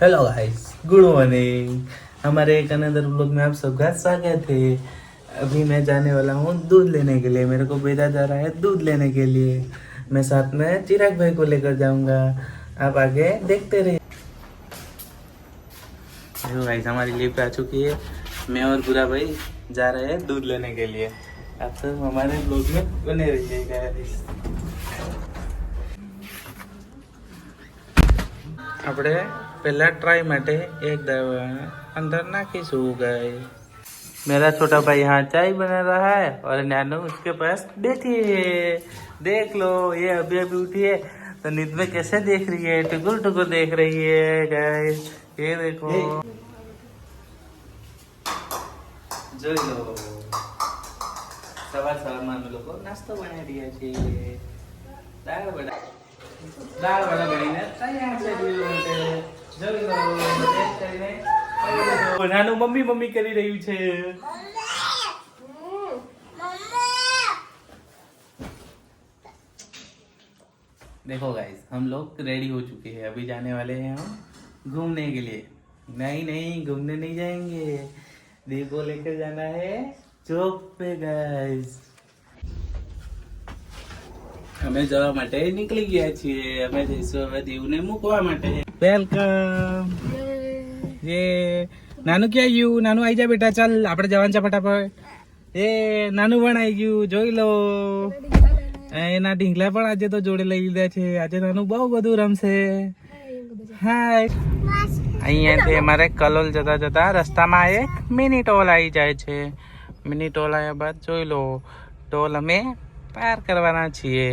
Hello guys, good morning. हमारे एक another blog में आप सबका स्वागत है। अभी मैं जाने वाला हूँ दूध लेने के लिए। मेरे को भेजा जा रहा है दूध लेने के लिए। मैं साथ में चिराग भाई को लेकर जाऊंगा। आप आगे देखते रहिए। हेलो गाइस, हमारी लिफ्ट आ चुकी है। मैं और बुरा भाई जा रहे हैं दूध लेने के लिए। आप सब हमारे ब्लॉग में बने रहिएगा। આપણે पहला ट्राई माटे एक दवा अंदर नाखीશું गाइस। मेरा छोटा भाई यहाँ चाय बना रहा है और नैनो उसके पास बैठी है। देख लो, ये अभी अभी उठी है तो नींद में कैसे देख रही है, टुकुर टुकुर देख रही है गाइस। ये देखो, જોઈ લો, સવાર સવારમાં અમે લોકો નાસ્તો બનાવી રહ્યા છીએ। દાળ વડા બનીને તૈયાર છે દીવા માટે। જોઈ લો, ટેસ્ટ કરીને નાનું મમ્મી મમ્મી કરી રહ્યું છે। देखो गाइस, हम लोग रेडी हो चुके हैं। अभी जाने वाले हैं हम घूमने के लिए। नहीं घूमने नहीं जाएंगे, देव को लेकर जाना है चौक पे गाइस। અમે જવા માટે નીકળી ગયા છીએ। અમે જઈશું હવે દીવને મૂકવા માટે। વેલકમ। ये નાનું ક્યાં ગયું? નાનું આવી જા બેટા, ચાલ આપણે જવાનું છે ફટાફટ। એ નાનું પણ આવી ગયું, જોઈ લો। એના ઢીંગલા પણ આજે તો જોડે લઈ લીધા છે। આજે નાનું બહુ બધું રમશે। હાય। અહીંયાથી અમારે કલોલ જતા જતા રસ્તામાં એક મિની ટોલ આવી જાય છે। મિની ટોલ આવ્યા બાદ જોઈ લો, ટોલ અમે પાર કરવાના છીએ।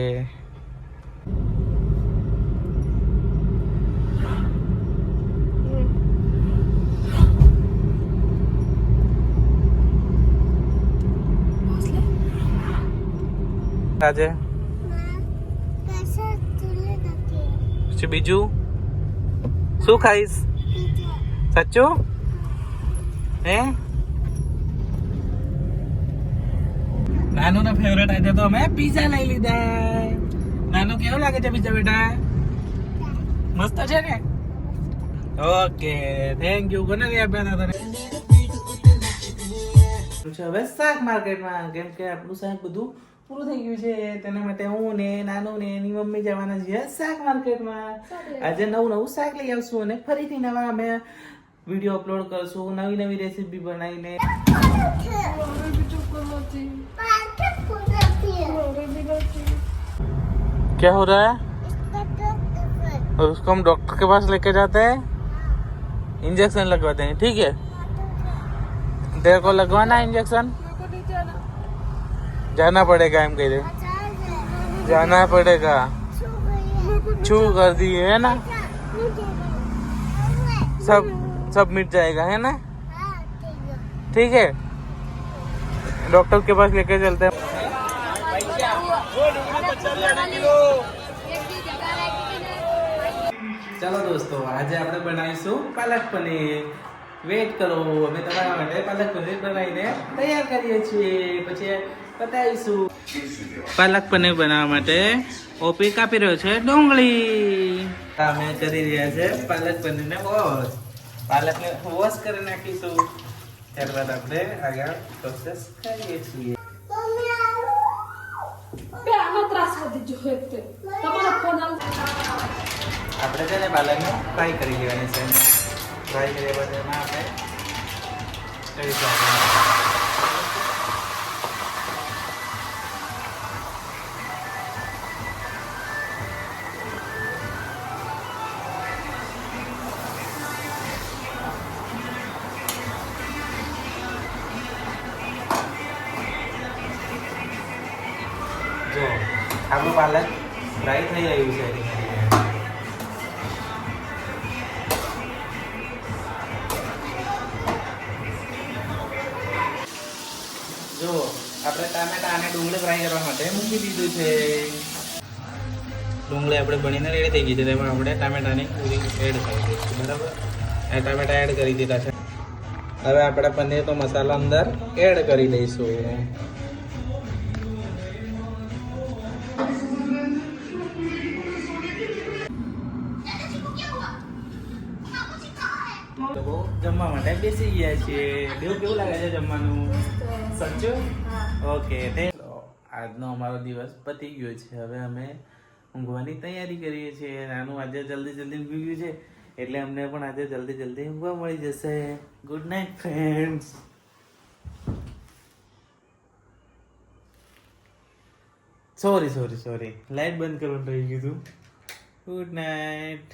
આજે બીજું શું ખાઈશ? સાચું હે? નાનું ના ફેવરેટ આજે તો અમે પીઝા લઈ લીધા। નાનું કેવું લાગે છે પીઝા બેટા? મસ્ત છે ને? Okay, thank you. કોને લઈ આપ્યા હતા તને? હવે શાક માર્કેટમાં, કેમ કે આપણું શાક બધું પૂરું થઈ ગયું છે। તેના માટે હું ને નાનું ને એની મમ્મી જવાના છીએ શાક માર્કેટમાં। આજે નવું શાક લઈ આવશું અને ફરીથી નવા અમે વિડીયો અપલોડ કરશું, નવી નવી રેસીપી બનાવીને। क्या हो रहा है? और उसको हम डॉक्टर के पास लेके जाते हैं, इंजेक्शन लगवाते हैं। ठीक है, तेरे को लगवाना है इंजेक्शन? जाना पड़ेगा, हम कह रहे जाना पड़ेगा। छू कर दिए है ना, सब मिट जाएगा है ना? ठीक है, डॉक्टर के पास लेके चलते हैं। चलो दोस्तों, आज આપણે બનાવીશું પાલક પનીર। વેટ કરો, અમે તમારા માટે પાલક પનીર બનાવીને તૈયાર કરીએ છીએ, પછી બતાવીશું। પાલક પનીર બનાવવા માટે ઓપી કાપી રહ્યો છે ડુંગળી। અમે કરી રહ્યા છે પાલક પનીરને વોશ। પાલકને વોશ કરી નાખીશું, ત્યારબાદ આપણે આગળ પ્રોસેસ કરીએ છીએ। આપણે છે ને પાલકને ફ્રાય કરી લેવાની છે। ફ્રાય કર્યા બાદ એમાં આપણે કરી જો આપણું પાલક ફ્રાય થઈ રહ્યું છે। જો આપણે ટામેટા અને ડુંગળી ફ્રાય કરવા માટે મૂકી દીધું છે। ડુંગળી આપણે બનીને રેડી થઈ ગઈ છે, તેમાં આપણે ટામેટાની પૂરી એડ કરી દઈશું। બરાબર, આ ટામેટા એડ કરી દીધા છે। હવે આપણે પનીર તો મસાલો અંદર એડ કરી દઈશું। લોકો જમવા માટે બેસી ગયા છીએ. દેવ કેવું લાગે છે જમવાનું? સાચું? ઓકે આજનો અમારો દિવસ પતી ગયો છે. હવે અમે ઊંઘવાની તૈયારી કરીએ છીએ. નાનું આજે જલ્દી ઊંઘી ગયું છે એટલે અમને પણ આજે જલ્દી ઊંઘવા મળી જશે. Good night friends. Sorry light બંધ કરવાનું રહી ગયું. Good night.